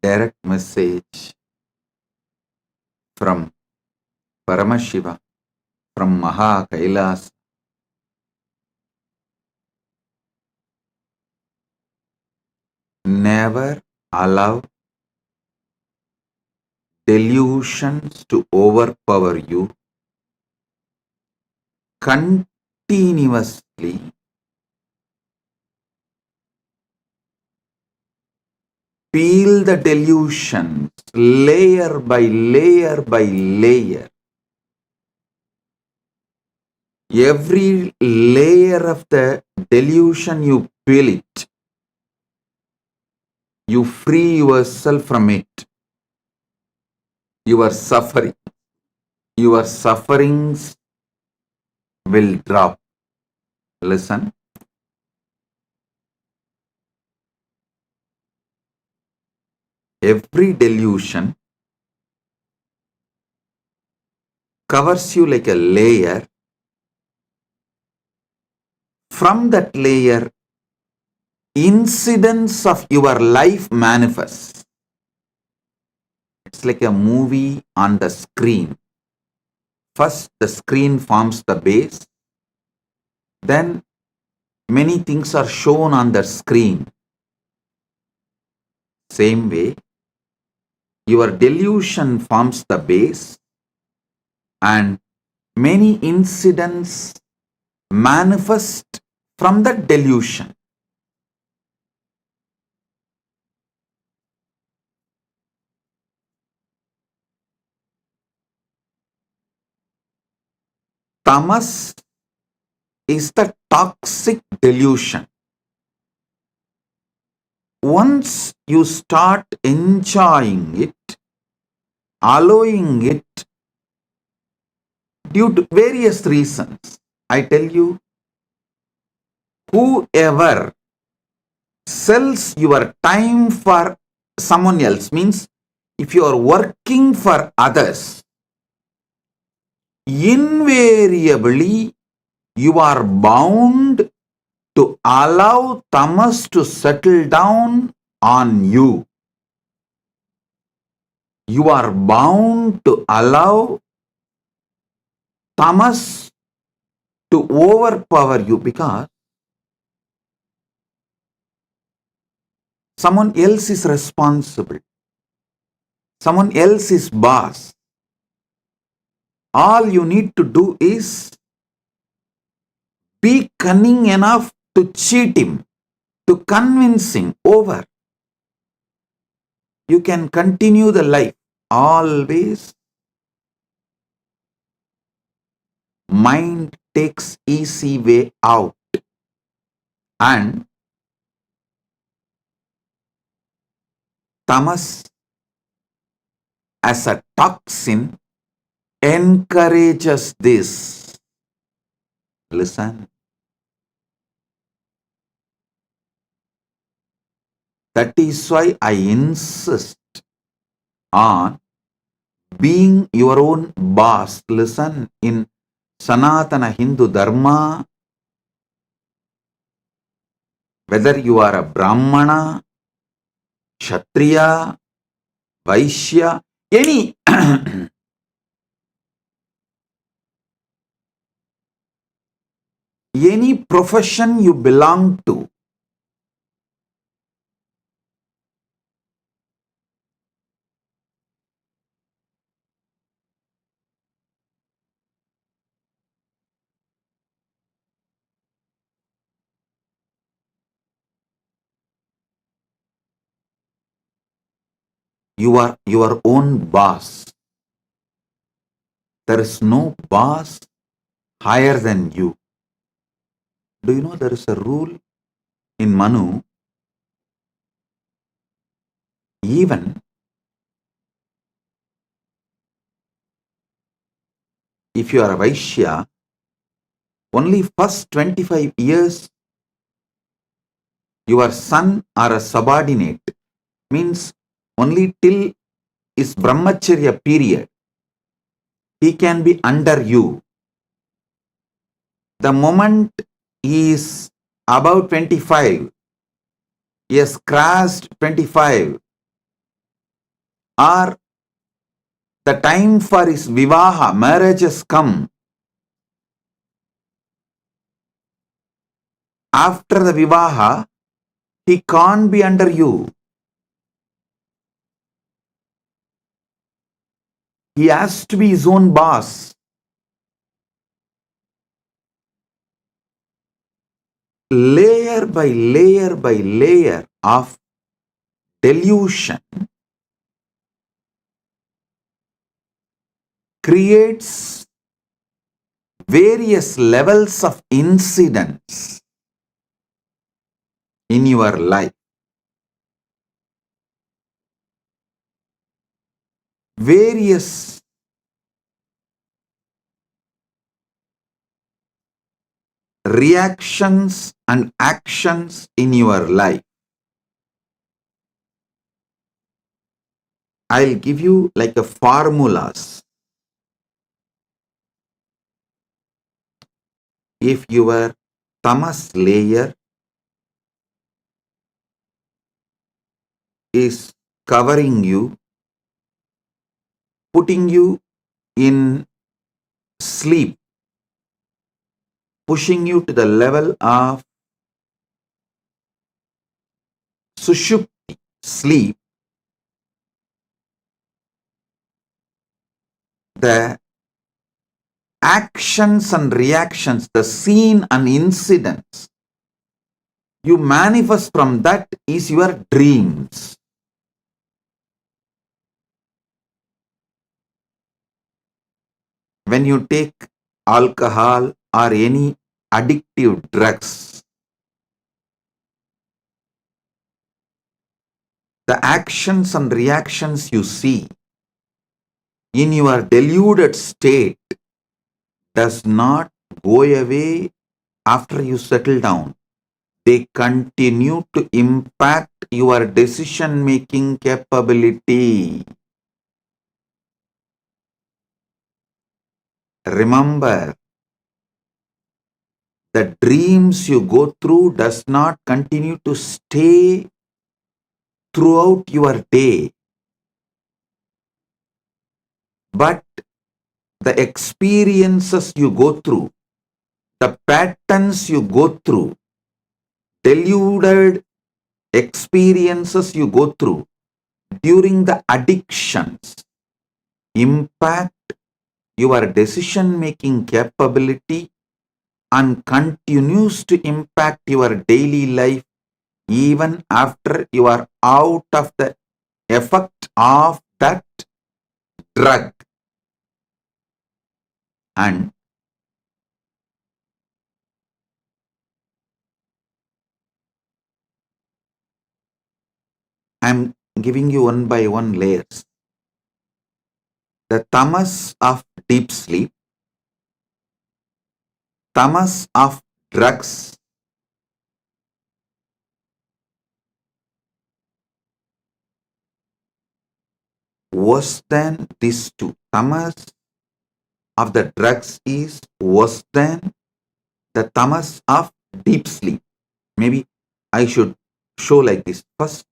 direct message from Paramashiva, from Maha Kailas. Never allow delusions to overpower you. Continuously peel the delusions layer by layer by layer. Every layer of the delusion you peel it, you free yourself from it. Your sufferings will drop. Listen. Every delusion covers you like a layer. From that layer, incidents of your life manifest. It's like a movie on the screen. First, the screen forms the base. Then, many things are shown on the screen. Same way, your delusion forms the base and many incidents manifest from the delusion. Tamas is the toxic delusion. Once you start enjoying it, allowing it due to various reasons, I tell you, whoever sells your time for someone else, means if you are working for others, invariably you are bound to allow tamas to settle down on you. You are bound to allow tamas to overpower you because someone else is responsible. Someone else is boss. All you need to do is be cunning enough to cheat him, to convince him over. You can continue the life. Always mind takes easy way out and tamas as a toxin encourages this. Listen. That is why I insist on being your own boss. Listen, in Sanatana Hindu Dharma, whether you are a Brahmana, Kshatriya, Vaishya, any any profession you belong to, you are your own boss. There is no boss higher than you. Do you know there is a rule in Manu? Even if you are a Vaishya, only first 25 years your son or a subordinate, means only till his brahmacharya period, he can be under you. The moment he is about 25, he has crossed 25, or the time for his vivaha, marriage has come. After the vivaha, he can't be under you. He has to be his own boss. Layer by layer by layer of delusion creates various levels of incidents in your life. Various reactions and actions in your life. I'll give you like a formulas. If your tamas layer is covering you, putting you in sleep, pushing you to the level of sushupti, sleep, the actions and reactions, the scene and incidents you manifest from that is your dreams. When you take alcohol or any addictive drugs, the actions and reactions you see in your deluded state does not go away after you settle down. They continue to impact your decision making capability. Remember, the dreams you go through does not continue to stay throughout your day, but the experiences you go through, the patterns you go through, deluded experiences you go through during the addictions impact your decision making capability and continues to impact your daily life even after you are out of the effect of that drug. And I'm giving you one by one layers. The tamas of deep sleep, tamas of drugs, worse than these two. Tamas of the drugs is worse than the tamas of deep sleep. Maybe I should show like this first,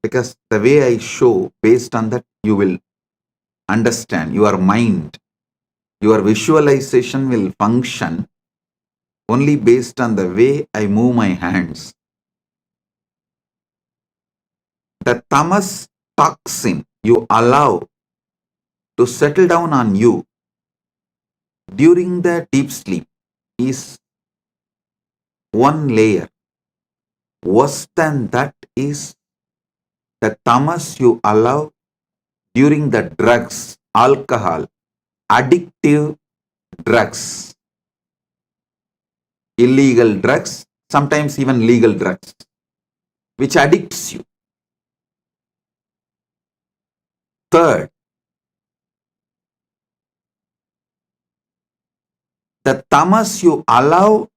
because the way I show, based on that, you will understand. Your mind, your visualization will function only based on the way I move my hands. The tamas toxin you allow to settle down on you during the deep sleep is one layer. Worse than that is the tamas you allow during the drugs, alcohol, addictive drugs, illegal drugs, sometimes even legal drugs, which addicts you. Third, the tamas you allow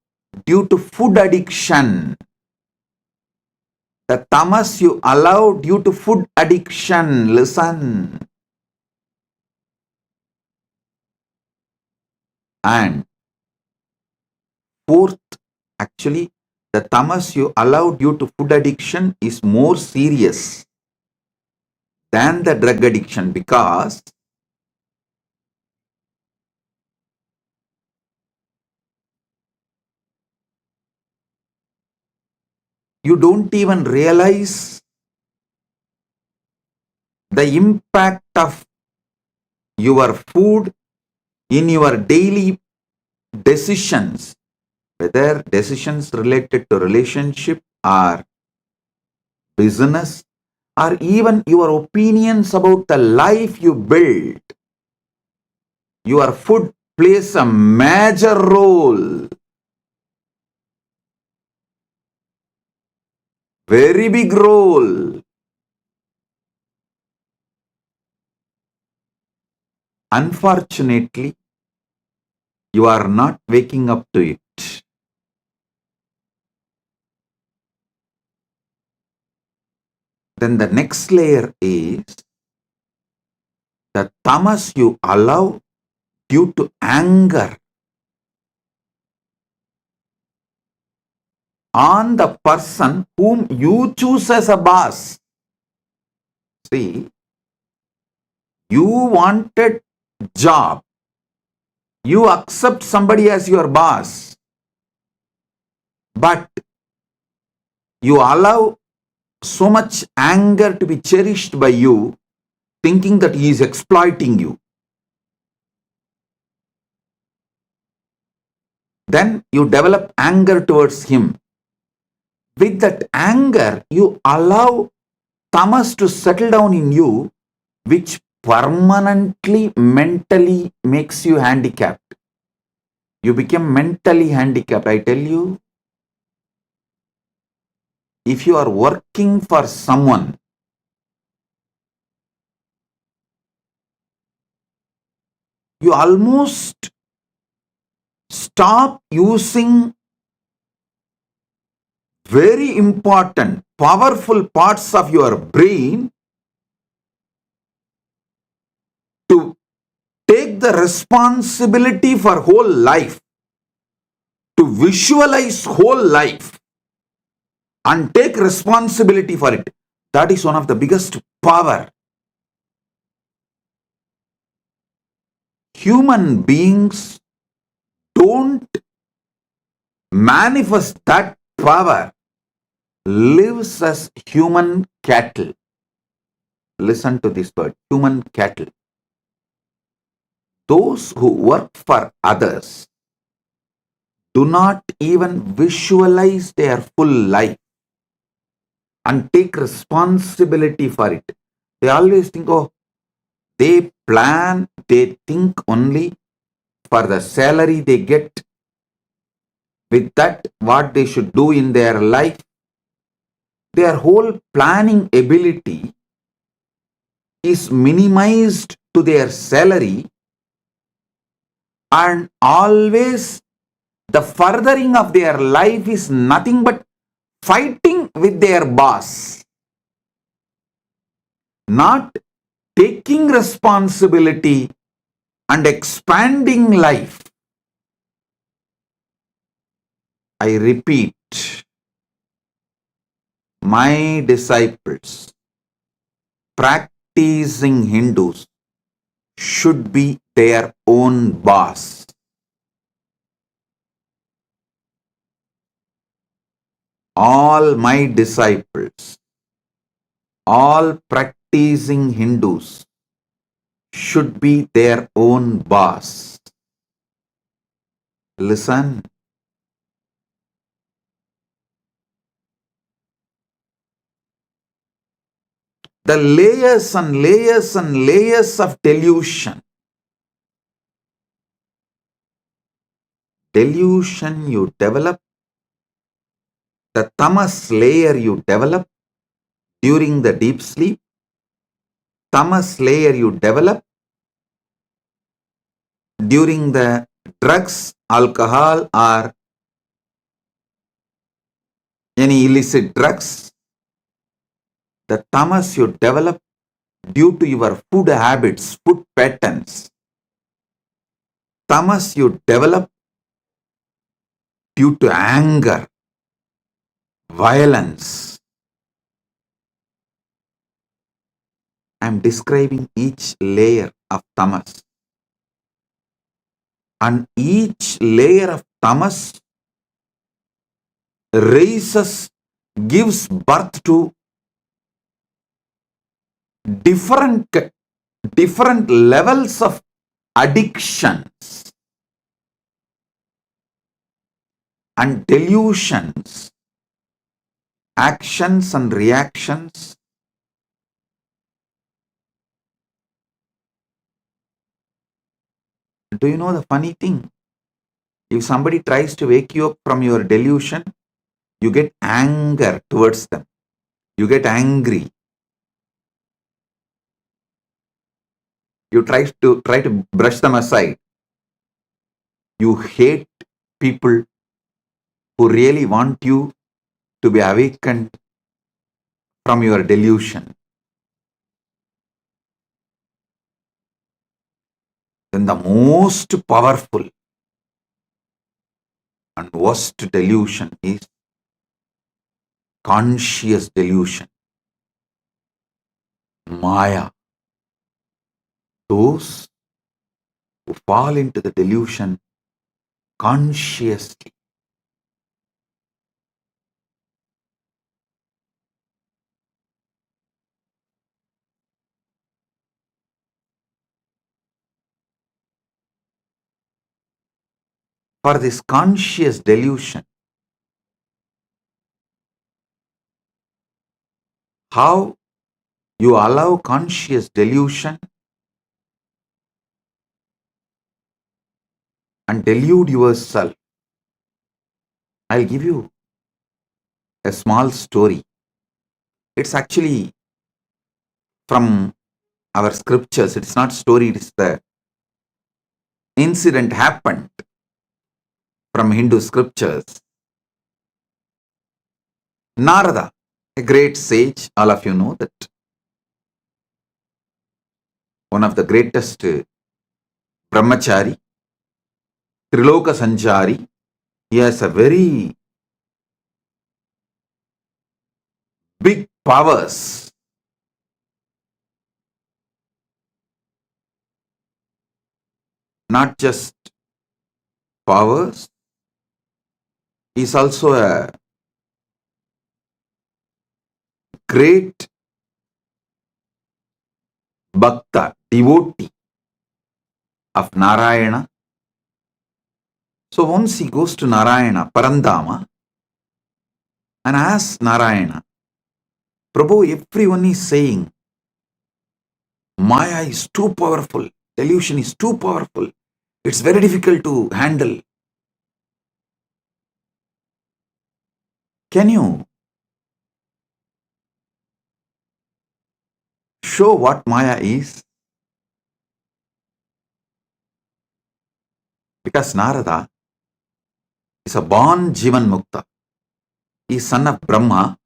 due to food addiction. The tamas you allow due to food addiction. Listen. And fourth, actually, the tamas you allow due to food addiction is more serious than the drug addiction, because you don't even realize the impact of your food in your daily decisions, whether decisions related to relationship or business, or even your opinions about the life you build. Your food plays a major role, very big role. Unfortunately, you are not waking up to it. Then the next layer is the tamas you allow due to anger on the person whom you choose as a boss. See, you wanted job, you accept somebody as your boss, but you allow so much anger to be cherished by you, thinking that he is exploiting you. Then you develop anger towards him. With that anger, you allow tamas to settle down in you, which permanently mentally makes you handicapped. You become mentally handicapped. I tell you, if you are working for someone, you almost stop using very important, powerful parts of your brain to take the responsibility for whole life, to visualize whole life and take responsibility for it. That is one of the biggest power. Human beings don't manifest that power, lives as human cattle. Listen to this word, human cattle. Those who work for others do not even visualize their full life and take responsibility for it. They always think, oh, they plan, they think only for the salary they get. With that, what they should do in their life, their whole planning ability is minimized to their salary, and always the furthering of their life is nothing but fighting with their boss, not taking responsibility and expanding life. I repeat, my disciples, practicing Hindus, should be their own boss. All my disciples, all practicing Hindus should be their own boss. Listen. The layers and layers and layers of delusion. Delusion you develop, the tamas layer you develop during the deep sleep, tamas layer you develop during the drugs, alcohol, or any illicit drugs, the tamas you develop due to your food habits, food patterns, tamas you develop due to anger, violence. I am describing each layer of tamas. And each layer of tamas raises, gives birth to different, different levels of addictions and delusions, actions and reactions. Do you know the funny thing? If somebody tries to wake you up from your delusion, you get anger towards them. You get angry. You try to brush them aside. You hate people who really want you to be awakened from your delusion. Then the most powerful and worst delusion is conscious delusion. Maya. Those who fall into the delusion consciously. For this conscious delusion, how you allow conscious delusion and delude yourself. I'll give you a small story. It's actually from our scriptures. It's not story, it's the incident happened from Hindu scriptures. Narada, a great sage, all of you know that one of the greatest brahmachari, Triloka Sanchari, he has a very big powers. Not just powers, he's also a great bhakta, devotee of Narayana. So once he goes to Narayana, Parandama, and asks Narayana, Prabhu, everyone is saying Maya is too powerful, delusion is too powerful, it's very difficult to handle. Can you show what Maya is? Because Narada is a born Jivan Mukta. He is son of Brahma.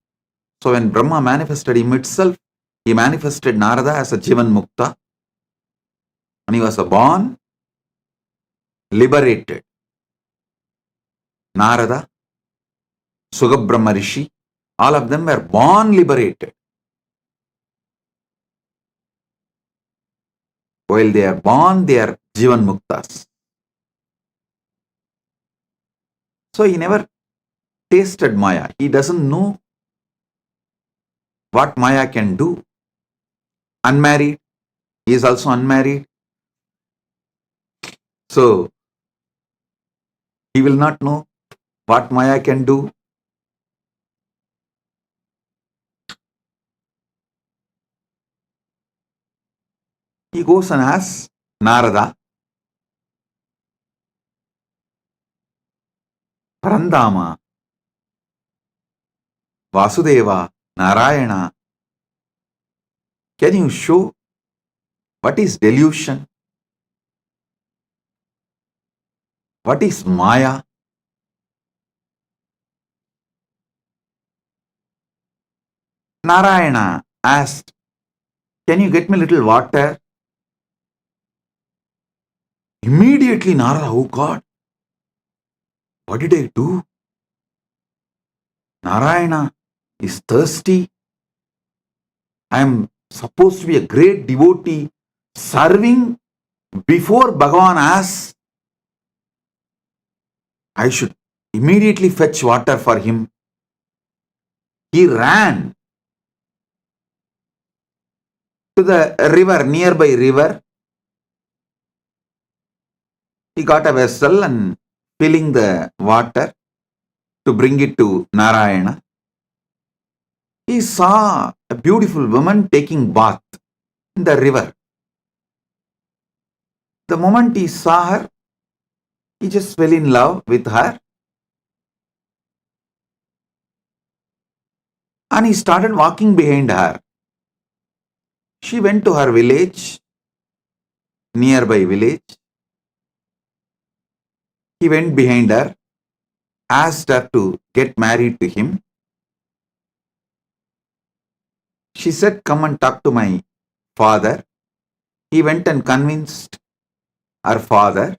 So when Brahma manifested him itself, he manifested Narada as a Jivan Mukta. And he was a born liberated. Narada, Sugabrahma Rishi, all of them were born liberated. While they are born, they are Jivan Muktas. So he never tasted Maya. He doesn't know what Maya can do. Unmarried, he is also unmarried. So he will not know what Maya can do. He goes and asks Narada, Parandama, Vasudeva, Narayana, can you show what is delusion? What is Maya? Narayana asked, can you get me a little water? Immediately Narada, oh God, what did I do? Narayana is thirsty. I am supposed to be a great devotee serving before Bhagavan asks. I should immediately fetch water for him. He ran to the river, nearby river. He got a vessel and filling the water to bring it to Narayana. He saw a beautiful woman taking bath in the river. The moment he saw her, he just fell in love with her and he started walking behind her. She went to her village, nearby village. He went behind her, asked her to get married to him. She said, "Come and talk to my father." He went and convinced her father,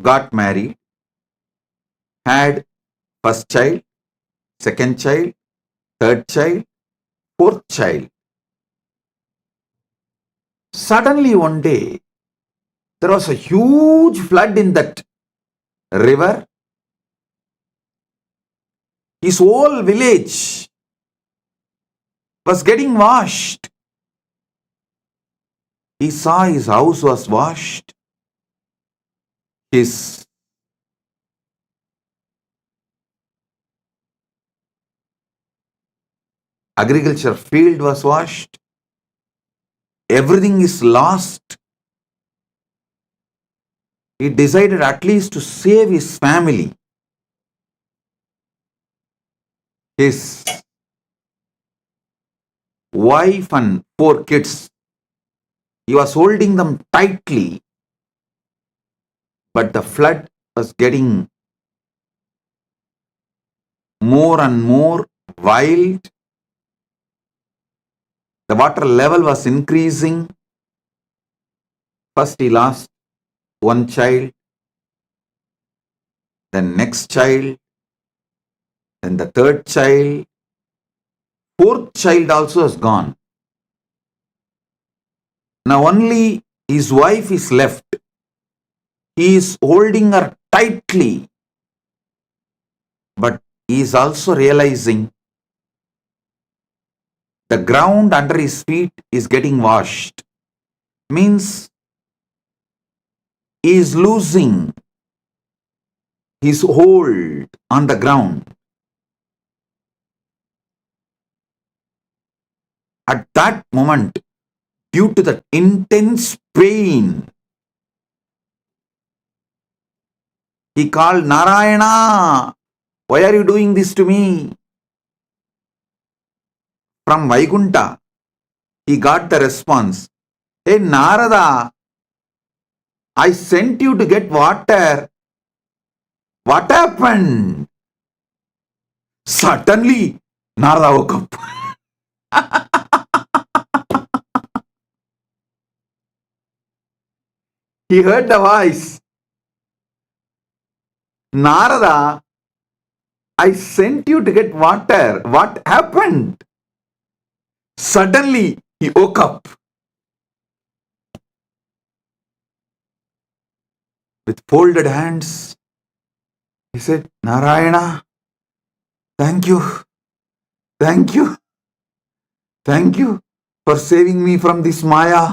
got married, had first child, second child, third child, fourth child. Suddenly one day, there was a huge flood in that river. His whole village was getting washed. He saw his house was washed. His agriculture field was washed. Everything is lost. He decided at least to save his family. His wife and 4 kids. He was holding them tightly, but the flood was getting more and more wild. The water level was increasing. First he lost one child, then next child, then the third child, fourth child also is gone. Now only his wife is left. He is holding her tightly, but he is also realizing the ground under his feet is getting washed. Means he is losing his hold on the ground. At that moment, due to the intense pain, he called, "Narayana, why are you doing this to me?" From Vaikunta, he got the response, "Hey Narada, I sent you to get water. What happened?" Suddenly, Narada woke up. He heard the voice. "Narada, I sent you to get water. What happened?" Suddenly, he woke up. With folded hands, he said, "Narayana, thank you, thank you, thank you for saving me from this Maya.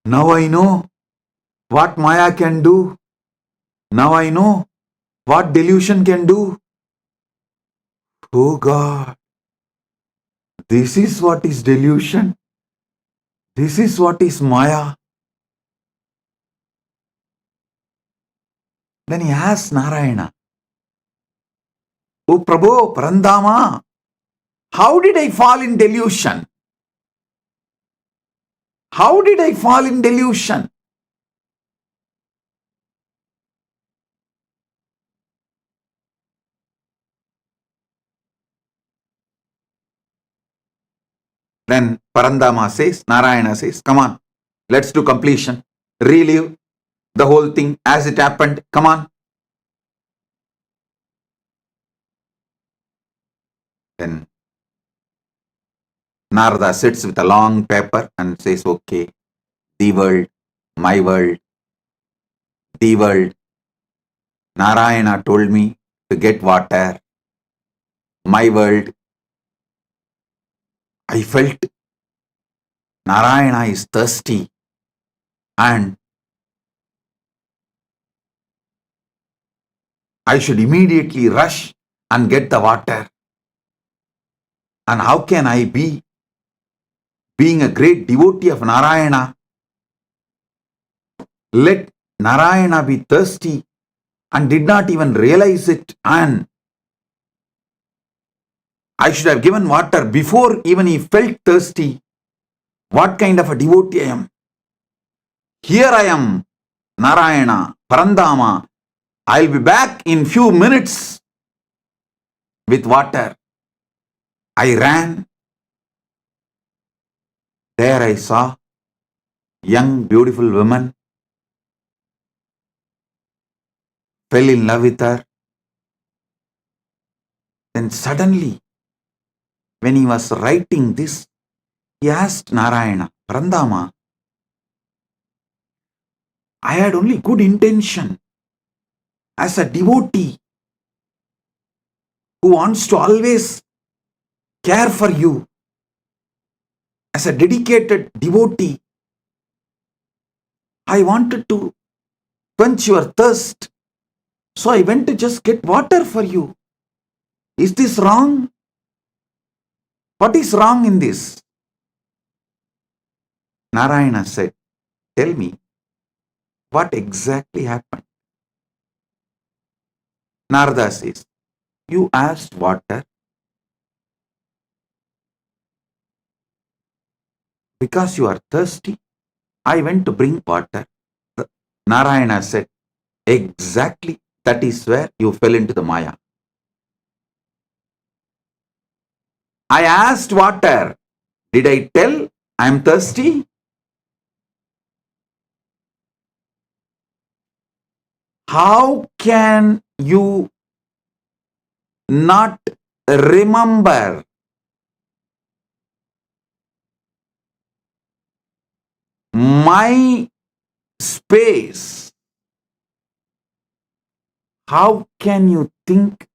Now I know what Maya can do. Now I know what delusion can do. Oh God, this is what is delusion. This is what is Maya." Then he asked Narayana, "Oh Prabhu, Parandama, how did I fall in delusion? How did I fall in delusion?" Then Parandama says, Narayana says, "Come on, let's do completion. Relive the whole thing as it happened. Come on." Then Narada sits with a long paper and says, okay, the world, my world, the world. Narayana told me to get water. My world. I felt Narayana is thirsty and I should immediately rush and get the water. And how can I be, being a great devotee of Narayana, let Narayana be thirsty and did not even realize it, and I should have given water before even he felt thirsty. What kind of a devotee I am? Here I am, Narayana, Parandama. I'll be back in few minutes with water. I ran. There I saw young, beautiful woman, fell in love with her. Then suddenly, when he was writing this, he asked Narayana, Parandama, I had only good intention as a devotee who wants to always care for you, as a dedicated devotee. I wanted to quench your thirst, so I went to just get water for you. Is this wrong? What is wrong in this? Narayana said, tell me, what exactly happened? Narada says, you asked water because you are thirsty. I went to bring water. Narayana said, exactly, that is where you fell into the Maya. I asked water. Did I tell I am thirsty? How can you not remember my space? How can you think,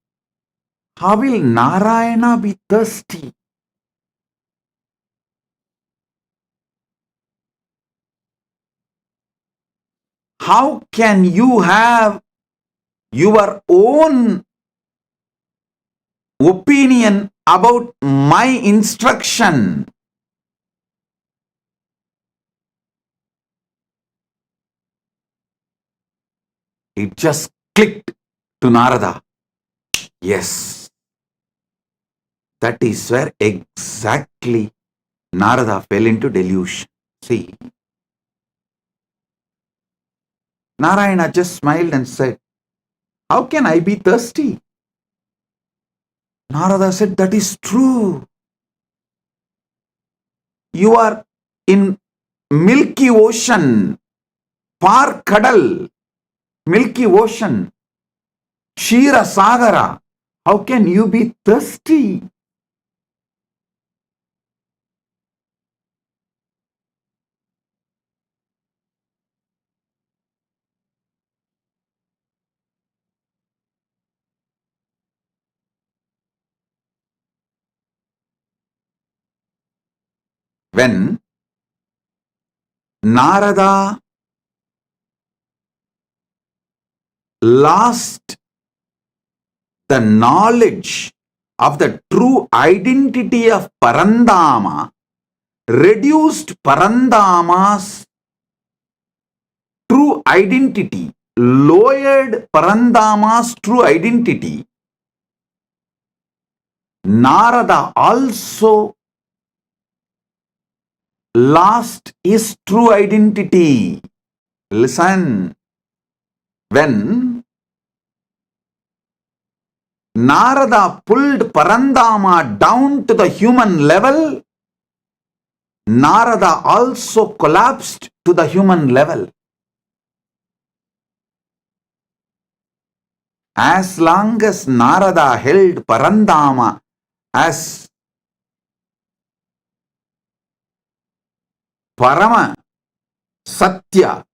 how will Narayana be thirsty? How can you have your own opinion about my instruction? It just clicked to Narada. Yes, that is where exactly Narada fell into delusion. See, Narayana just smiled and said, how can I be thirsty? Narada said, that is true. You are in Milky Ocean, Par Kadal, Milky Ocean, Shira Sagara. How can you be thirsty? When Narada lost the knowledge of the true identity of Parandama, reduced Parandama's true identity, lowered Parandama's true identity, Narada also lost his true identity. Listen, when Narada pulled Parandama down to the human level, Narada also collapsed to the human level. As long as Narada held Parandama as Parama Satya.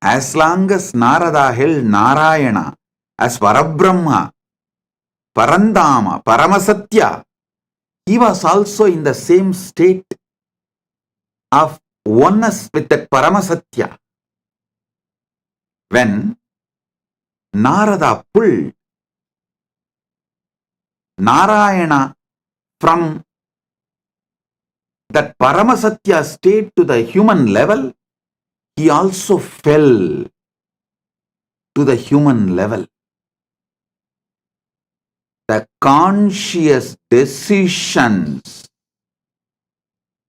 As long as Narada held Narayana as Parabrahma, Parandama, Paramasatya, he was also in the same state of oneness with that Paramasatya. When Narada pulled Narayana from that Paramasatya state to the human level, he also fell to the human level. The conscious decisions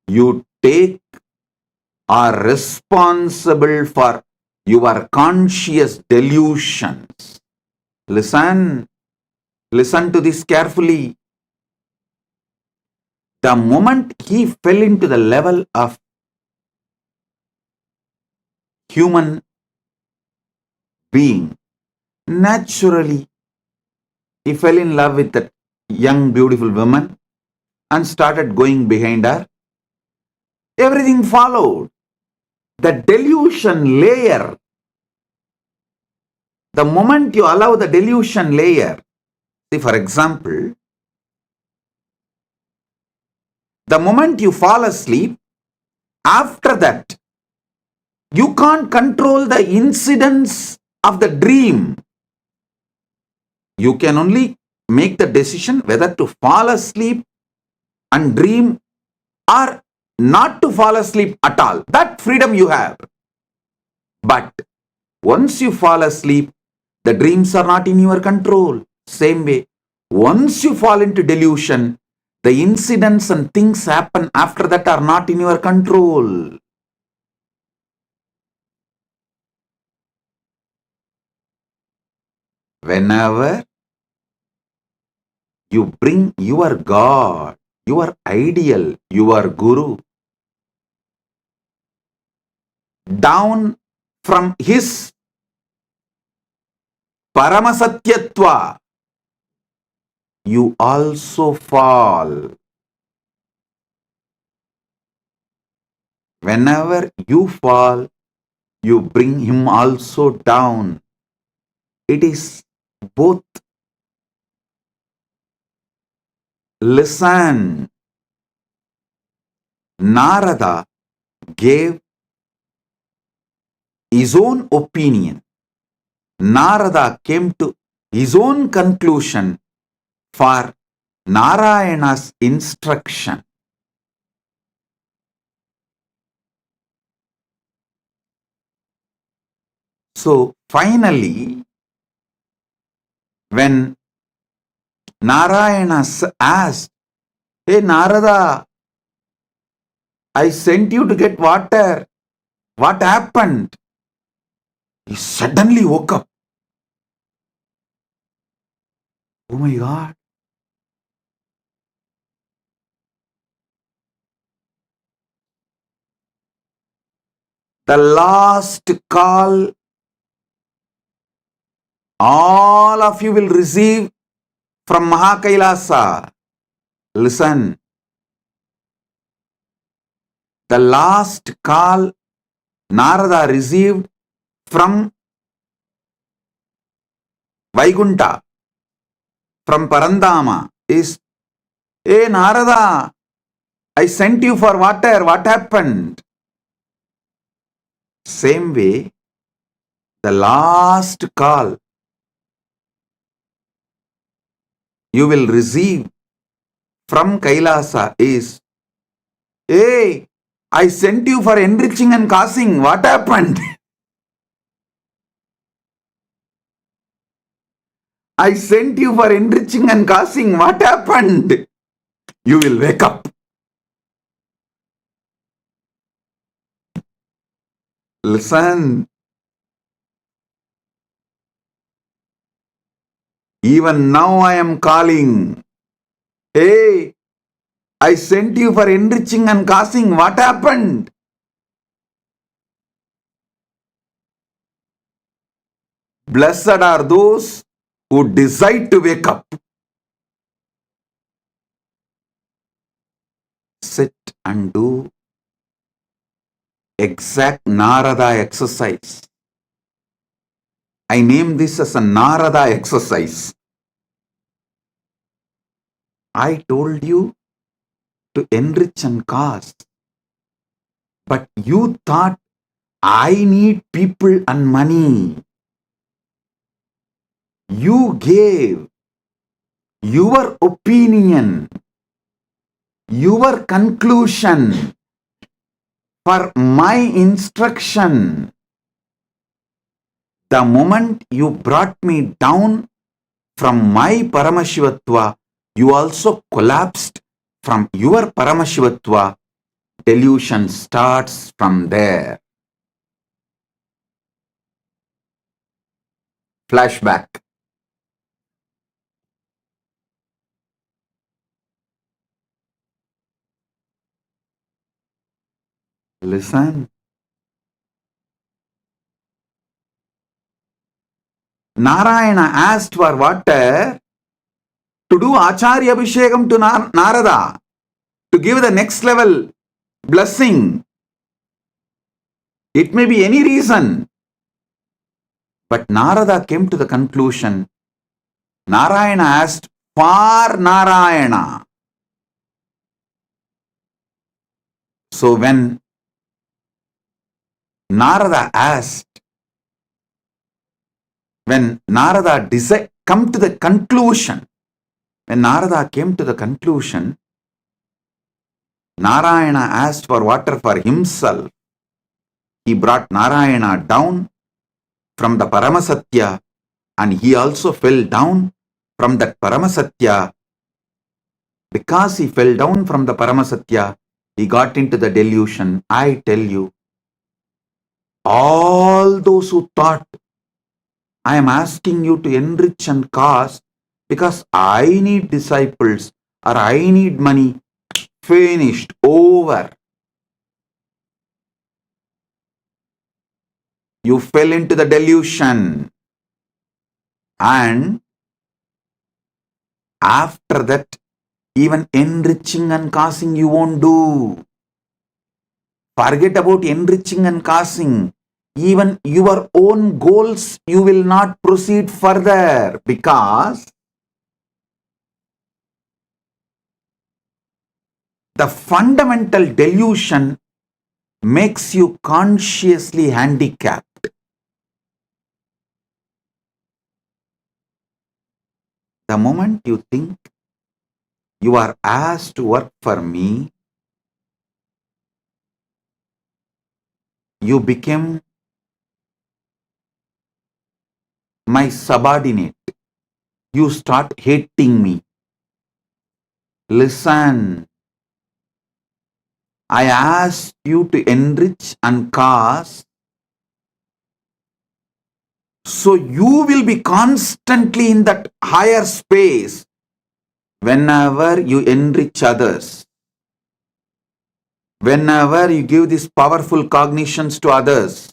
you take are responsible for your conscious delusions. Listen to this carefully. The moment he fell into the level of human being, naturally he fell in love with that young beautiful woman and started going behind her. Everything followed. The delusion layer, the moment you allow the delusion layer, see, for example, the moment you fall asleep, after that, you can't control the incidents of the dream. You can only make the decision whether to fall asleep and dream or not to fall asleep at all. That freedom you have. But once you fall asleep, the dreams are not in your control. Same way, once you fall into delusion, the incidents and things happen after that are not in your control. Whenever you bring your God, your ideal, your Guru down from his Paramasatyatva, you also fall. Whenever you fall, you bring him also down. It is both. Listen, Narada gave his own opinion. Narada came to his own conclusion for Narayana's instruction. So finally, when Narayana asked, "Hey Narada, I sent you to get water. What happened?" He suddenly woke up. Oh my God. The last call all of you will receive from Mahakailasa. Listen. The last call Narada received from Vaikunta, from Parandama is, "Hey Narada, I sent you for water. What happened?" Same way, the last call you will receive from Kailasa is, "Hey, I sent you for enriching and causing. What happened?" "I sent you for enriching and causing. What happened?" You will wake up. Listen. Even now I am calling. "Hey, I sent you for enriching and causing. What happened?" Blessed are those who decide to wake up. and do exact Narada exercise. I name this as a Narada exercise. I told you to enrich and cast, but you thought I need people and money. You gave your opinion, your conclusion for my instruction. The moment you brought me down from my Paramashivatva, you also collapsed from your Paramashivatva. Delusion starts from there. Flashback. Listen. Narayana asked for water to do Acharya Abhishekam to Narada, to give the next level blessing. It may be any reason. But Narada came to the conclusion, Narayana asked for Narayana. So when Narada asked, when Narada come to the conclusion, when Narada came to the conclusion, Narayana asked for water for himself. He brought Narayana down from the Paramasatya, and he also fell down from that Paramasatya. Because he fell down from the Paramasatya, he got into the delusion. I tell you, all those who thought, I am asking you to enrich and cast because I need disciples or I need money, finished, over. You fell into the delusion, and after that, even enriching and casting you won't do. Forget about enriching and casting. Even your own goals, you will not proceed further because the fundamental delusion makes you consciously handicapped. The moment you think you are asked to work for me, you become my subordinate. You start hating me. Listen, I asked you to enrich and cast, so you will be constantly in that higher space whenever you enrich others, whenever you give these powerful cognitions to others.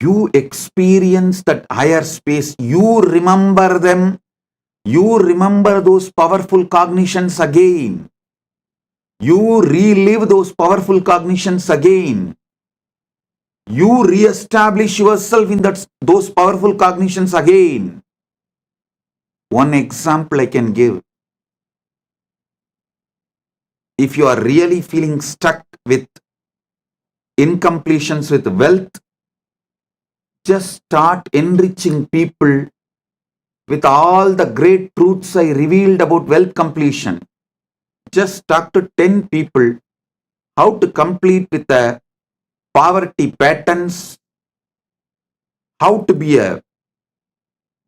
You experience that higher space, you remember them, you remember those powerful cognitions again. You relive those powerful cognitions again. You re-establish yourself in those powerful cognitions again. One example I can give. If you are really feeling stuck with incompletions with wealth, just start enriching people with all the great truths I revealed about wealth completion. Just talk to 10 people how to complete with the poverty patterns, how to be a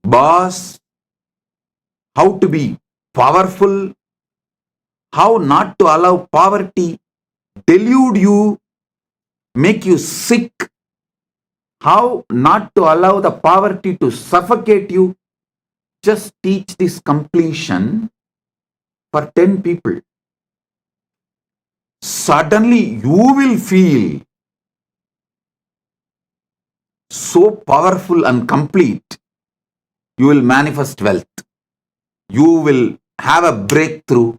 boss, how to be powerful, how not to allow poverty delude you, make you sick, how not to allow the poverty to suffocate you. Just teach this completion for 10 people. Suddenly you will feel so powerful and complete. You will manifest wealth. You will have a breakthrough.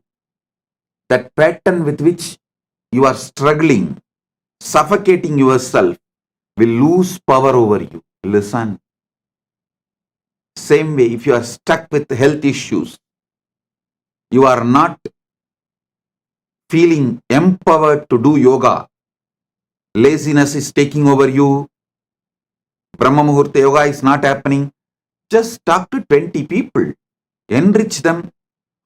That pattern with which you are struggling, suffocating yourself, will lose power over you. Listen. Same way, if you are stuck with health issues, you are not feeling empowered to do yoga, laziness is taking over you, Brahma Muhurta yoga is not happening, just talk to 20 people, enrich them.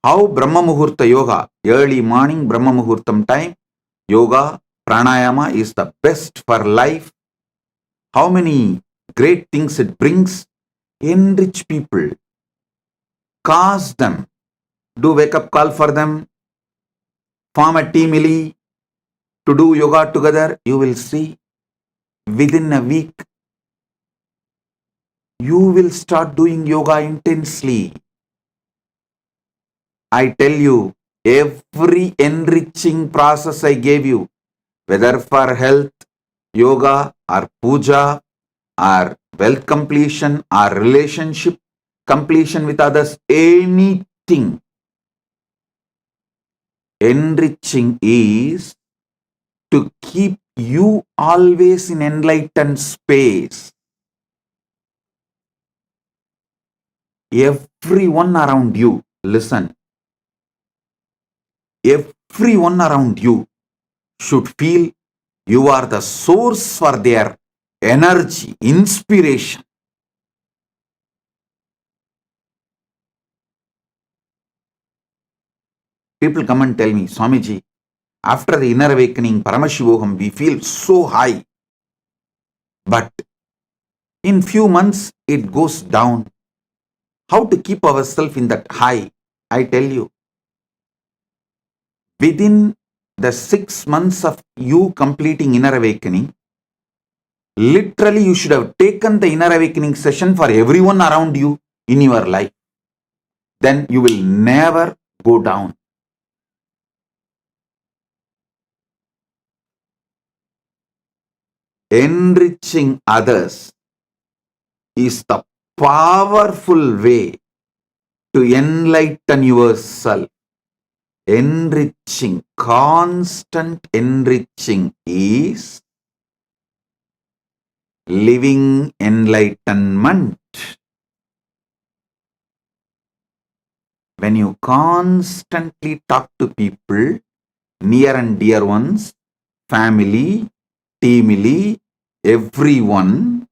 How Brahma Muhurta yoga, early morning Brahma Muhurtam time, yoga, pranayama is the best for life. How many great things it brings. Enrich people, cause them, do wake up call for them, form a team to do yoga together. You will see within a week you will start doing yoga intensely. I tell you, every enriching process I gave you, whether for health, yoga, or puja, or wealth completion, or relationship completion with others, anything, enriching is to keep you always in enlightened space. Everyone around you, listen, everyone around you should feel you are the source for their energy, inspiration. People come and tell me, Swamiji, after the inner awakening, Paramashivoham, we feel so high. But in few months, it goes down. How to keep ourselves in that high? I tell you, within the 6 months of you completing inner awakening, literally you should have taken the inner awakening session for everyone around you in your life. Then you will never go down. Enriching others is the powerful way to enlighten yourself. Enriching, constant enriching is living enlightenment. When you constantly talk to people, near and dear ones, family, teamily, everyone,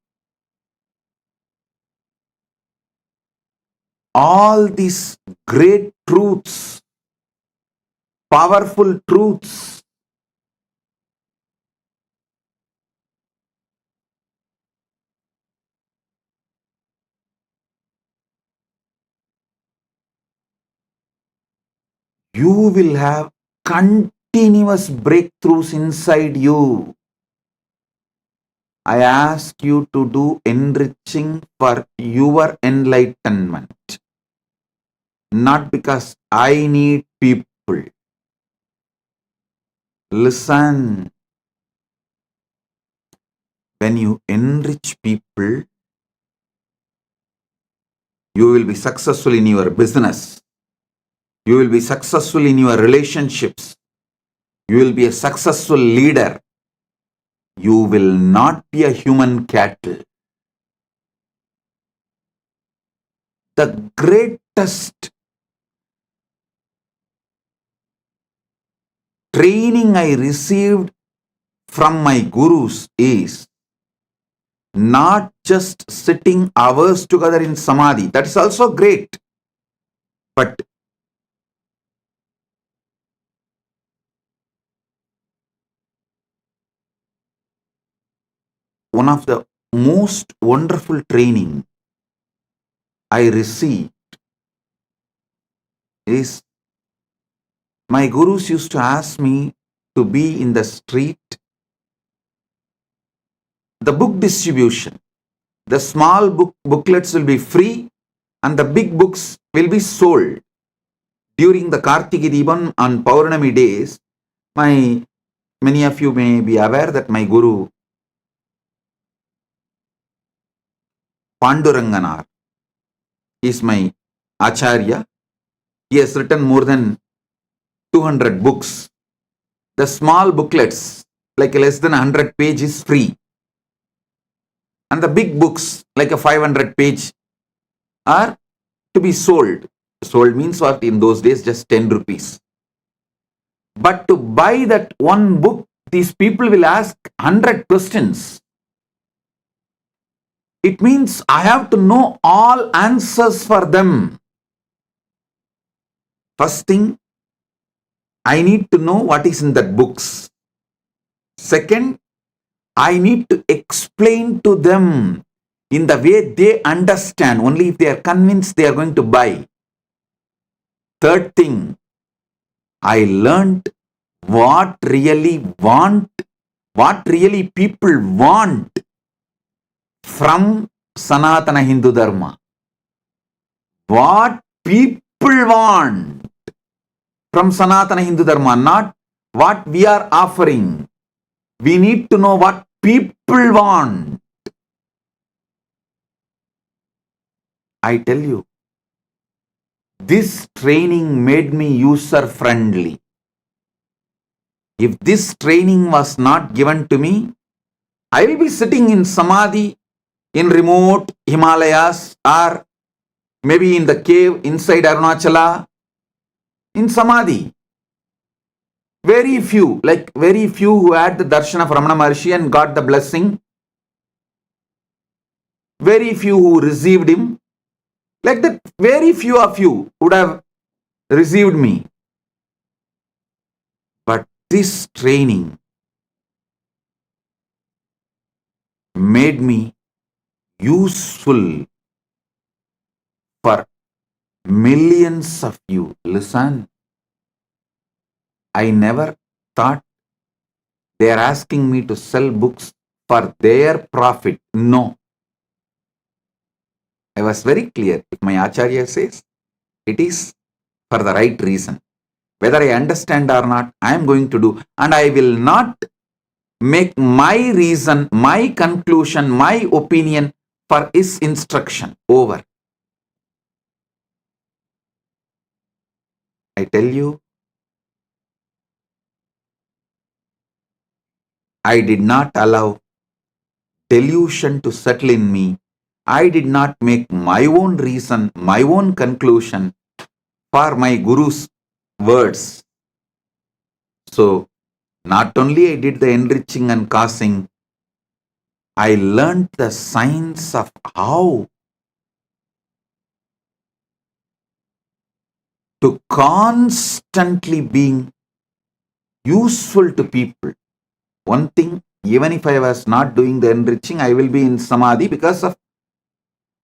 all these great truths, powerful truths, you will have continuous breakthroughs inside you. I ask you to do enriching for your enlightenment, not because I need people. Listen, when you enrich people, you will be successful in your business. You will be successful in your relationships. You will be a successful leader. You will not be a human cattle. The greatest training I received from my gurus is not just sitting hours together in samadhi. That is also great. But one of the most wonderful training I received is my gurus used to ask me to be in the street. The book distribution, the small booklets will be free and the big books will be sold. During the Kartiki Deepam on Paurnami days, many of you may be aware that my guru Panduranganar, is my Acharya. He has written more than 200 books. The small booklets, like less than 100 pages, free. And the big books, like a 500 page, are to be sold. Sold means what? In those days, just 10 rupees. But to buy that one book, these people will ask 100 questions. It means I have to know all answers for them. First thing, I need to know what is in that books. Second, I need to explain to them in the way they understand. Only if they are convinced, they are going to buy. Third thing, I learned what really people want from Sanatana Hindu Dharma. What people want from Sanatana Hindu Dharma, not what we are offering. We need to know what people want. I tell you, this training made me user friendly. If this training was not given to me, I will be sitting in Samadhi in remote Himalayas or maybe in the cave inside Arunachala in Samadhi. Very few who had the darshan of Ramana Maharshi and got the blessing. Very few who received him. Like that, very few of you would have received me. But this training made me useful for millions of you. Listen, I never thought they are asking me to sell books for their profit. No. I was very clear. If my Acharya says, it is for the right reason. Whether I understand or not, I am going to do. And I will not make my reason, my conclusion, my opinion for his instruction. Over. I tell you, I did not allow delusion to settle in me. I did not make my own reason, my own conclusion for my Guru's words. So, not only I did the enriching and causing, I learned the science of how to constantly being useful to people. One thing, even if I was not doing the enriching, I will be in Samadhi because of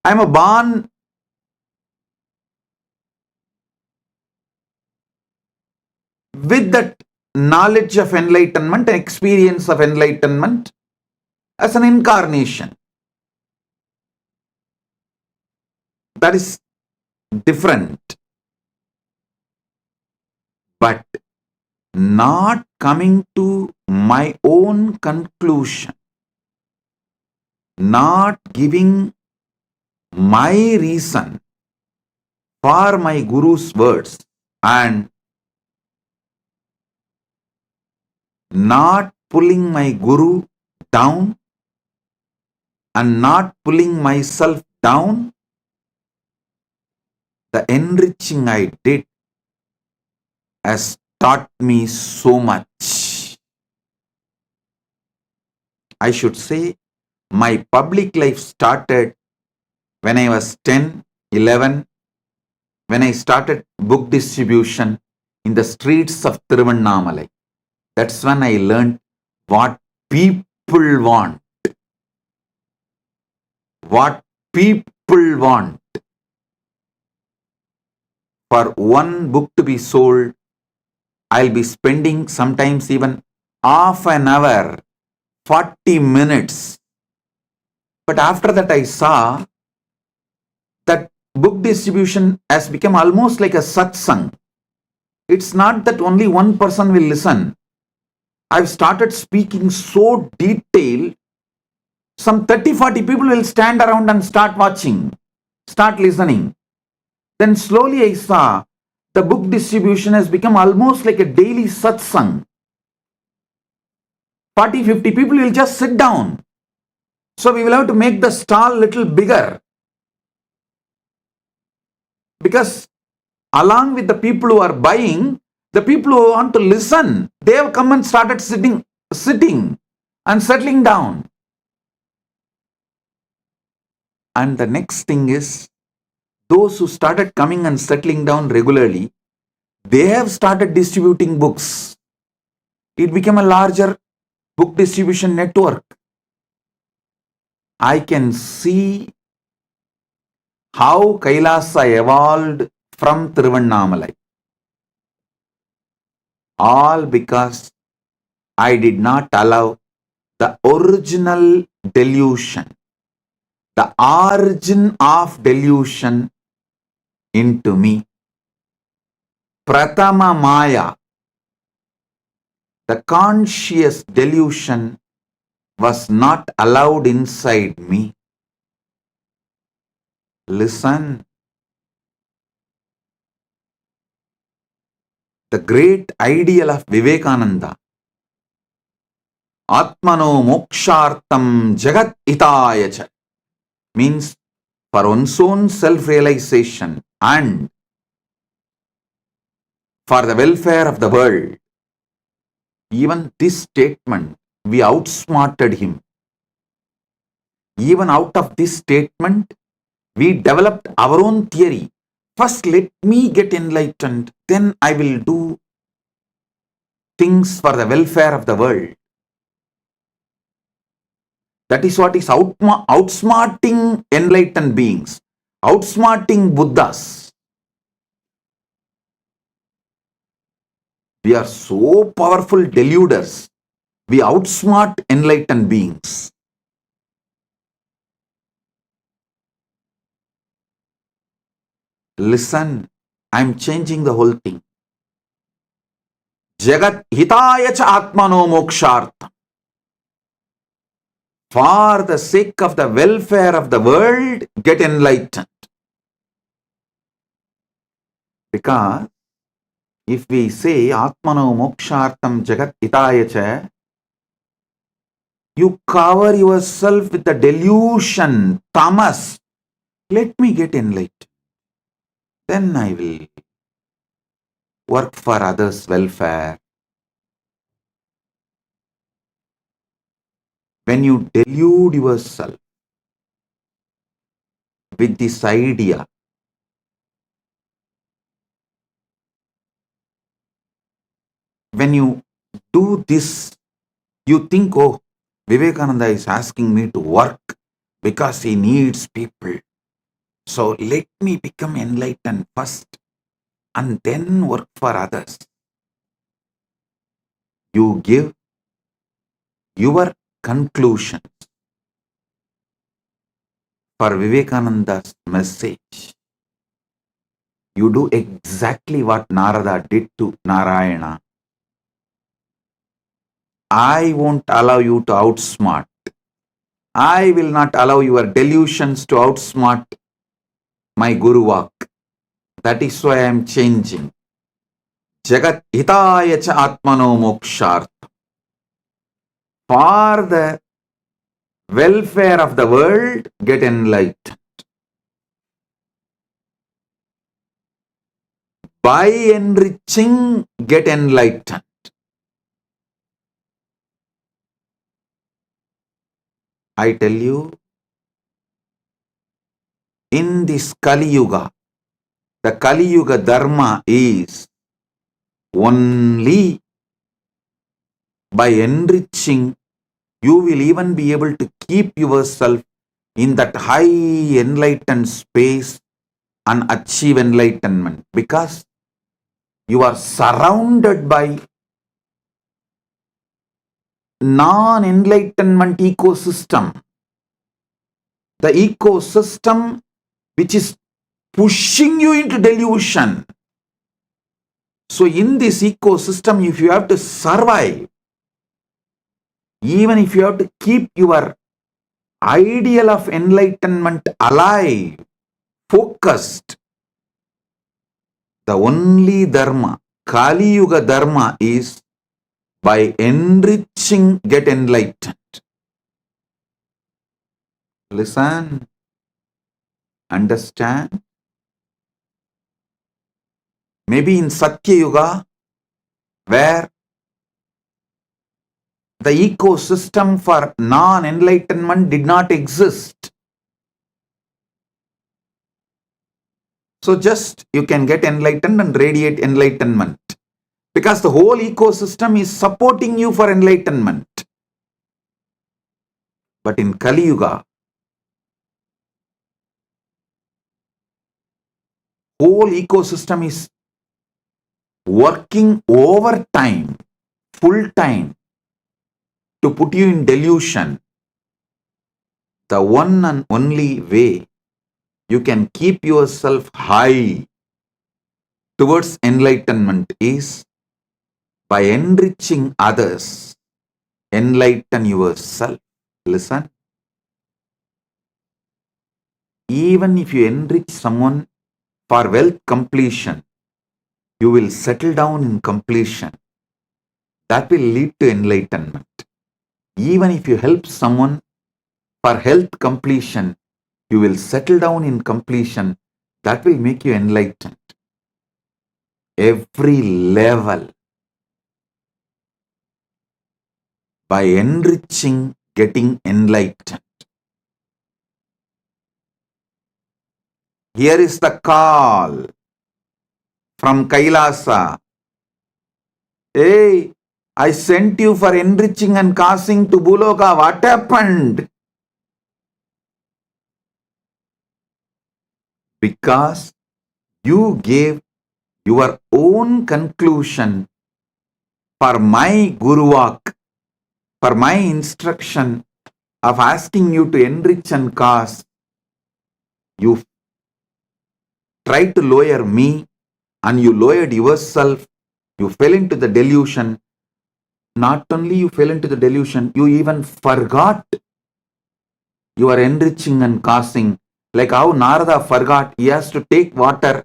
I am a born with that knowledge of enlightenment and experience of enlightenment as an incarnation. That is different. But not coming to my own conclusion, not giving my reason for my Guru's words, and not pulling my Guru down and not pulling myself down, the enriching I did has taught me so much. I should say my public life started when I was 10, 11, when I started book distribution in the streets of Tiruvannamalai. That's when I learned what people want. What people want. For one book to be sold, I'll be spending sometimes even half an hour, 40 minutes. But after that I saw that book distribution has become almost like a satsang. It's not that only one person will listen. I've started speaking so detailed, some 30-40 people will stand around and start watching, start listening. Then slowly I saw the book distribution has become almost like a daily satsang. 40, 50 people will just sit down. So we will have to make the stall little bigger. Because along with the people who are buying, the people who want to listen, they have come and started sitting and settling down. And the next thing is, those who started coming and settling down regularly, they have started distributing books. It became a larger book distribution network. I can see how Kailasa evolved from Tiruvannamalai. All because I did not allow the original delusion, the origin of delusion into me. Pratama Maya, the conscious delusion, was not allowed inside me. Listen. The great ideal of Vivekananda, Atmano Mokshartam Jagat Itayacha, means for one's own self-realization and for the welfare of the world. Even this statement, we outsmarted him. Even out of this statement, we developed our own theory. First, let me get enlightened, then I will do things for the welfare of the world. That is what is outsmarting enlightened beings, outsmarting Buddhas. We are so powerful deluders. We outsmart enlightened beings. Listen, I am changing the whole thing. Jagat hitaya cha atmano mokshartha. For the sake of the welfare of the world, get enlightened. Because if we say atmano mokshartam jagat hitaya cha, you cover yourself with the delusion, tamas. Let me get enlightened. Then I will work for others' welfare. When you delude yourself with this idea, when you do this, you think, oh, Vivekananda is asking me to work because he needs people. So let me become enlightened first and then work for others. You give your conclusions for Vivekananda's message. You do exactly what Narada did to Narayana. I won't allow you to outsmart. I will not allow your delusions to outsmart my Guru Vak. That is why I am changing. Jagat hitaya cha atmano mokshartha. For the welfare of the world, get enlightened. By enriching, get enlightened. I tell you, in this Kali Yuga, the Kali Yuga Dharma is only by enriching, you will even be able to keep yourself in that high enlightened space and achieve enlightenment, because you are surrounded by non-enlightenment ecosystem. The ecosystem which is pushing you into delusion. So in this ecosystem, if you have to survive, even if you have to keep your ideal of enlightenment alive, focused, The only dharma, Kali Yuga dharma, is by enriching, get enlightened. Listen, understand. Maybe in Satya Yuga, where the ecosystem for non-enlightenment did not exist. So just you can get enlightened and radiate enlightenment. Because the whole ecosystem is supporting you for enlightenment. But in Kali Yuga, whole ecosystem is working overtime, full time, to put you in delusion. The one and only way you can keep yourself high towards enlightenment is by enriching others. Enlighten yourself. Listen. Even if you enrich someone for wealth completion, you will settle down in completion. That will lead to enlightenment. Even if you help someone for health completion, you will settle down in completion. That will make you enlightened. Every level. By enriching, getting enlightened. Here is the call from Kailasa. Hey, I sent you for enriching and causing to Buloka. What happened? Because you gave your own conclusion for my Guruvak, for my instruction of asking you to enrich and cause. You tried to lower me and you lowered yourself. You fell into the delusion. Not only you fell into the delusion, you even forgot you are enriching and causing. Like how Narada forgot he has to take water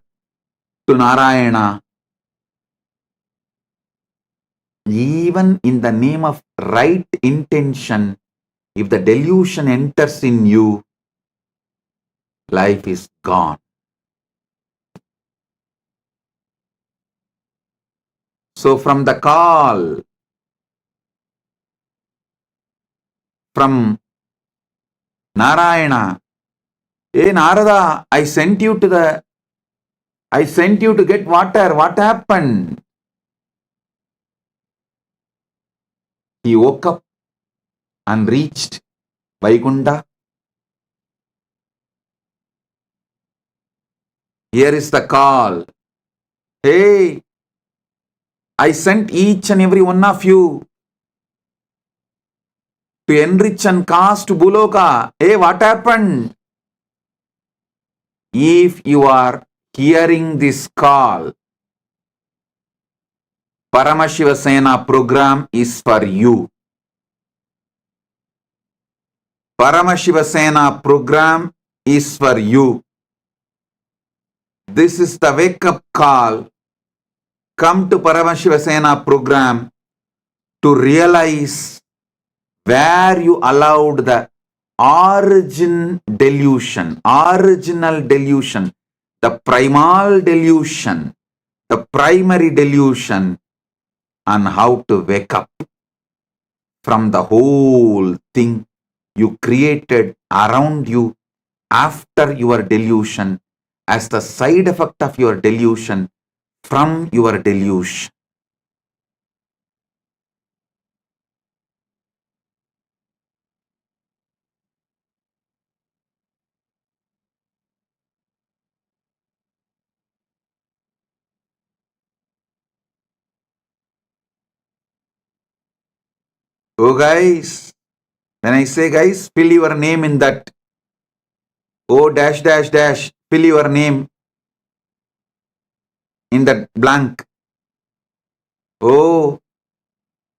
to Narayana. Even in the name of right intention, if the delusion enters in you, life is gone. So from the call from Narayana, hey Narada, I sent you to get water. What happened? He woke up and reached Vaikunta. Here is the call. Hey, I sent each and every one of you to enrich and cast Buloka. Hey, what happened? If you are hearing this call, Paramashiva Sena program is for you. Paramashiva Sena program is for you. This is the wake-up call. Come to Paramashiva Sena program to realize where you allowed the original delusion, the primal delusion, the primary delusion, and how to wake up from the whole thing you created around you after your delusion as the side effect of your delusion from your delusion. Oh guys, when I say guys, fill your name in that. Oh dash dash dash, fill your name in that blank. Oh,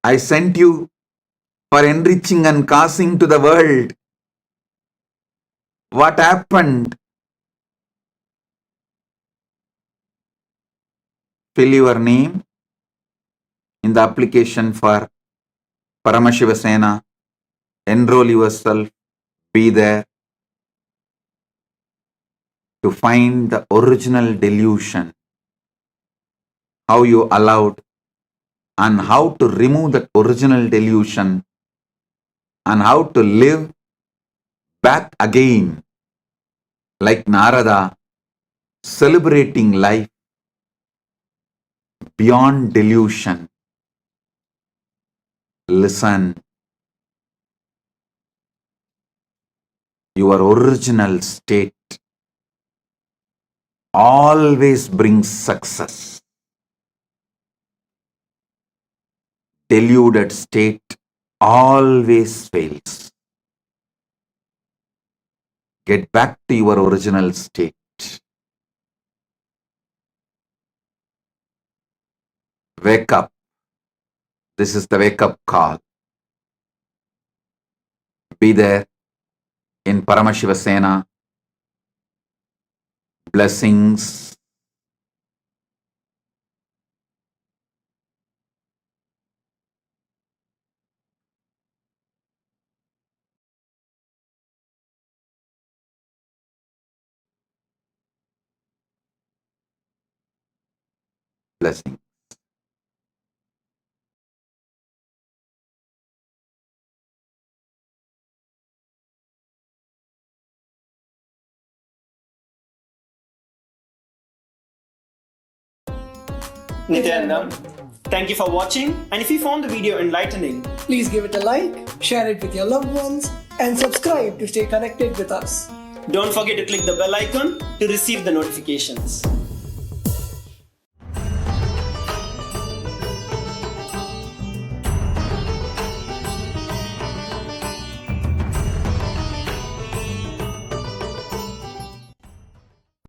I sent you for enriching and causing to the world. What happened? fill your name in the application for Paramashiva Sena. Enroll yourself, be there to find the original delusion, how you allowed, and how to remove that original delusion, and how to live back again like Narada, celebrating life beyond delusion. Listen, your original state always brings success. Deluded state always fails. Get back to your original state. Wake up. This is the wake up call. Be there in Paramashiva Sena. Blessings. Blessings. Nityanandam, thank you for watching, and if you found the video enlightening, please give it a like, share it with your loved ones, and subscribe to stay connected with us. don't forget to click the bell icon to receive the notifications.